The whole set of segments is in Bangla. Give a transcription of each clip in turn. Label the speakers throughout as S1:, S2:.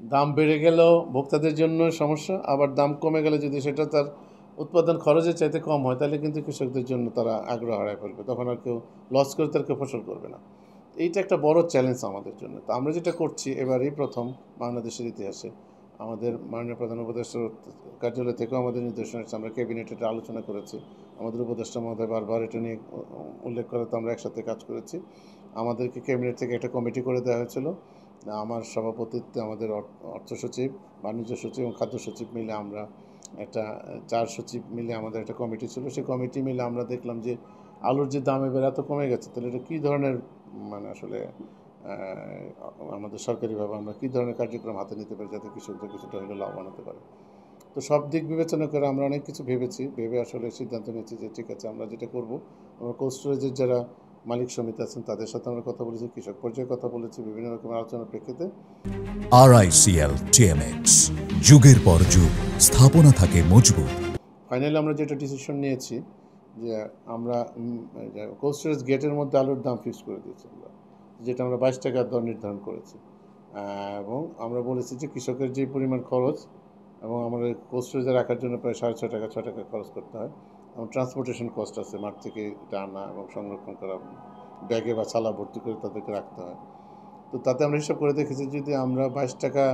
S1: দাম বেড়ে গেলেও ভোক্তাদের জন্য সমস্যা, আবার দাম কমে গেলে যদি সেটা তার উৎপাদন খরচের চাইতে কম হয় তাহলে কিন্তু কৃষকদের জন্য তারা আগ্রহ হারায় ফেলবে, তখন আর কেউ লস করে তার কেউ ফসল করবে না। এইটা একটা বড় চ্যালেঞ্জ আমাদের জন্য। তো আমরা যেটা করছি এবারেই প্রথম বাংলাদেশের ইতিহাসে, আমাদের মাননীয় প্রধান উপদেষ্টার কার্যালয় থেকেও আমাদের নির্দেশনা হচ্ছে, আমরা ক্যাবিনেটে এটা আলোচনা করেছি, আমাদের উপদেষ্টা মহোদয় বারবার এটা নিয়ে উল্লেখ করে, তো আমরা একসাথে কাজ করেছি। আমাদেরকে ক্যাবিনেট থেকে একটা কমিটি করে দেওয়া হয়েছিল, আমার সভাপতিত্বে আমাদের অর্থ সচিব, বাণিজ্য সচিব এবং খাদ্য সচিব মিলে আমরা একটা 4 সচিব মিলে আমাদের একটা কমিটি ছিল। সেই কমিটি মিলে আমরা দেখলাম যে আলুর যে দাম এবার এত কমে গেছে, তাহলে এটা কী ধরনের মানে আসলে আমাদের সরকারিভাবে আমরা কী ধরনের কার্যক্রম হাতে নিতে পারি যাতে কৃষকদের কিছুটা হলেও লাভবান হতে পারে। তো সব দিক বিবেচনা করে আমরা অনেক কিছু ভেবে আসলে সিদ্ধান্ত নিয়েছি যে ঠিক আছে, আমরা যেটা করব, আমরা কোল্ড স্টোরেজের যারা মালিক সমিতি আছেন তাদের সাথে আমরা কথা বলেছি, কৃষক পর্যায়ে কথা বলেছি, বিভিন্ন রকমের আলোচনার প্রেক্ষিতে।
S2: RICL TMX, যুগের পর যুগ স্থাপনা থাকে মজবুত।
S1: ফাইনালি আমরা যেটা ডিসিশন নিয়েছি যে আমরা কোল্ড স্টোরেজ গেটের মধ্যে আলুর দাম ফিক্স করে দিয়েছি আমরা, যেটা আমরা 22 টাকার দর নির্ধারণ করেছি, এবং আমরা বলেছি যে কৃষকের যে পরিমাণ খরচ, এবং আমাদের কোল্ড স্টোরেজে রাখার জন্য প্রায় 6.5 টাকা 6 টাকা খরচ করতে হয়, এবং ট্রান্সপোর্টেশন কস্ট আছে, মাঠ থেকে এটা আনা এবং সংরক্ষণ করা, ব্যাগে বা চালা ভর্তি করে তাদেরকে রাখতে হয়। তো তাতে আমরা হিসাব করে দেখেছি যদি আমরা 22 টাকা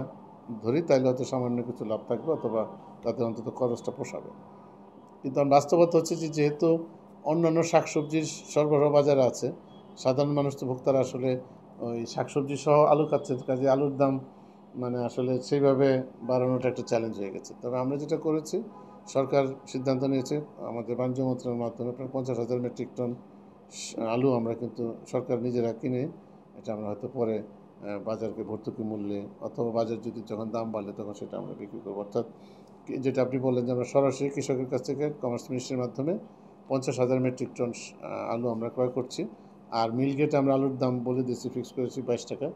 S1: ধরি তাহলে হয়তো সামান্য কিছু লাভ থাকবে, অথবা তাতে অন্তত খরচটা পোষাবে। কিন্তু বাস্তবতা হচ্ছে যে যেহেতু অন্যান্য শাকসবজির সরবরাহ বাজারে আছে, সাধারণ মানুষ তো ভোক্তারা আসলে ওই শাকসবজি সহ আলু খাচ্ছে, কাজে আলুর দাম মানে আসলে সেইভাবে বাড়ানোটা একটা চ্যালেঞ্জ হয়ে গেছে। তবে আমরা যেটা করেছি, সরকার সিদ্ধান্ত নিয়েছে আমাদের বাণিজ্য মন্ত্রণালয়ের মাধ্যমে প্রায় 50,000 মেট্রিক টন আলু আমরা কিন্তু সরকার নিজেরা কিনে এটা আমরা হয়তো পরে বাজারকে ভর্তুকি মূল্যে, অথবা বাজার যদি যখন দাম বাড়লে তখন সেটা আমরা বিক্রি করবো। অর্থাৎ যেটা আপনি বললেন যে আমরা সরাসরি কৃষকের কাছ থেকে কমার্স মিনিস্ট্রির মাধ্যমে 50,000 মেট্রিক টন আলু আমরা ক্রয় করছি। আর মিল গেটে আমরা আলুর দাম বলে দিয়েছি, ফিক্স করেছি 22 টাকা।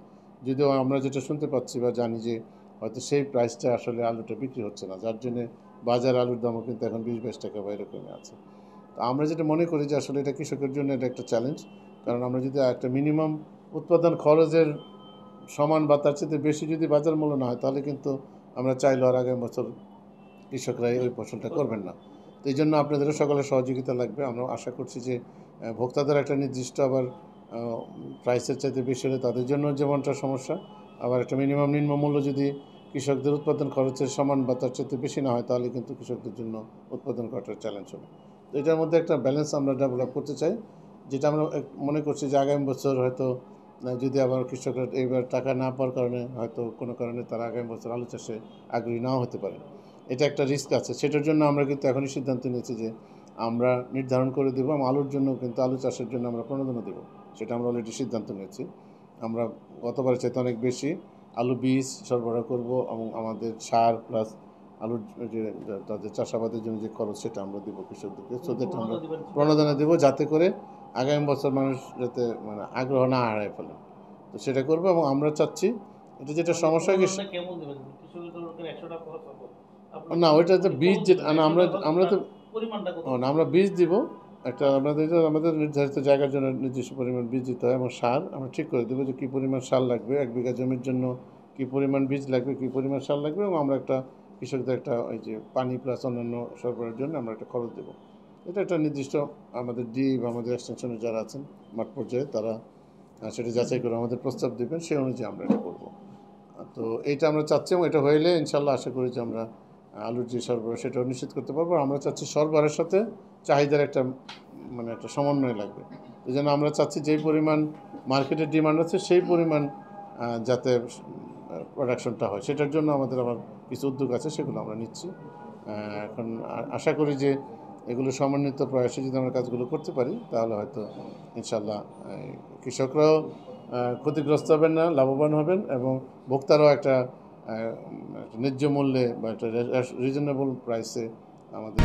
S1: যদিও আমরা যেটা শুনতে পাচ্ছি বা জানি যে হয়তো সেই প্রাইসটা আসলে আলুটা বিক্রি হচ্ছে না, যার জন্যে বাজার আলুর দামও কিন্তু এখন 20-22 টাকা বা এরকমই আছে। তো আমরা যেটা মনে করি যে আসলে এটা কৃষকের জন্য এটা একটা চ্যালেঞ্জ, কারণ আমরা যদি একটা মিনিমাম উৎপাদন খরচের সমান বা তার চেয়ে বেশি যদি বাজার মূল্য না হয়, তাহলে কিন্তু আমরা চাইলেও আর আগামী বছর কৃষকরা ওই ফসলটা করবেন না। তো এই জন্য আপনাদেরও সকলের সহযোগিতা লাগবে। আমরা আশা করছি যে ভোক্তাদের একটা নির্দিষ্ট আবার প্রাইসের চাইতে বেশি হলে তাদের জন্য যেমনটা সমস্যা, আবার একটা মিনিমাম নিম্নমূল্য যদি কৃষকদের উৎপাদন খরচের সমান বা তার চাইতে বেশি না হয়, তাহলে কিন্তু কৃষকদের জন্য উৎপাদন করাটা চ্যালেঞ্জ হবে। তো এটার মধ্যে একটা ব্যালেন্স আমরা ডেভেলপ করতে চাই, যেটা আমরা মনে করছি যে আগামী বছর হয়তো যদি আবার কৃষকরা এইবার টাকা না পাওয়ার কারণে হয়তো কোনো কারণে তারা আগামী বছর আলু চাষে আগ্রহী নাও হতে পারে, এটা একটা রিস্ক আছে। সেটার জন্য আমরা কিন্তু এখনই সিদ্ধান্ত নিয়েছি যে আমরা নির্ধারণ করে দেবো, আলুর জন্য কিন্তু আলু চাষের জন্য আমরা প্রণোদনা দেবো, সেটা আমরা অলরেডি সিদ্ধান্ত নিয়েছি। আমরা গতবারের চাইতে অনেক বেশি আলু বীজ সরবরাহ করব, এবং আমাদের সার প্লাস আলুর যে তাদের চাষাবাদের জন্য যে খরচ সেটা আমরা দেবো কৃষকদেরকে, সেটা আমরা প্রণোদনা দেবো, যাতে করে আগামী বছর মানুষ যাতে মানে আগ্রহ না হারায় ফেলে। তো সেটা করবো, এবং আমরা চাচ্ছি এটা যেটা সমস্যা হয়ে গেছে না, ওইটা তো বীজ যেটা আমরা তো আমরা বীজ দিব একটা, আমাদের নির্ধারিত জায়গার জন্য নির্দিষ্ট পরিমাণ বীজ দিতে হয়, এবং সার আমরা ঠিক করে দেবো যে কী পরিমাণ সার লাগবে, 1 বিঘা জমির জন্য কী পরিমাণ বীজ লাগবে, কী পরিমাণ সার লাগবে, এবং আমরা একটা কৃষকদের একটা ওই যে পানি প্লাস অন্যান্য সরবরাহের জন্য আমরা একটা খরচ দেবো। এটা একটা নির্দিষ্ট আমাদের বা আমাদের এক্সটেনশনে যারা আছেন মাঠ পর্যায়ে তারা সেটা যাচাই করে আমাদের প্রস্তাব দেবেন, সেই অনুযায়ী আমরা এটা করবো। তো এইটা আমরা চাচ্ছি, এবং এটা হইলে ইনশাল্লাহ আশা করি যে আমরা আলুর যে সরবরাহ সেটাও নিশ্চিত করতে পারবো। আমরা চাচ্ছি সরবরাহের সাথে চাহিদার একটা মানে একটা সমন্বয় লাগবে। এই জন্য আমরা চাচ্ছি যেই পরিমাণ মার্কেটের ডিমান্ড আছে সেই পরিমাণ যাতে প্রোডাকশনটা হয়, সেটার জন্য আমাদের আবার কিছু উদ্যোগ আছে, সেগুলো আমরা নিচ্ছি। এখন আশা করি যে এগুলো সমন্বিত প্রয়াসে যদি আমরা কাজগুলো করতে পারি, তাহলে হয়তো ইনশাল্লাহ কৃষকরাও ক্ষতিগ্রস্ত হবেন না, লাভবান হবেন, এবং ভোক্তারাও একটা ন্যায্য মূল্যে বা একটা রিজনেবল প্রাইসে আমাদের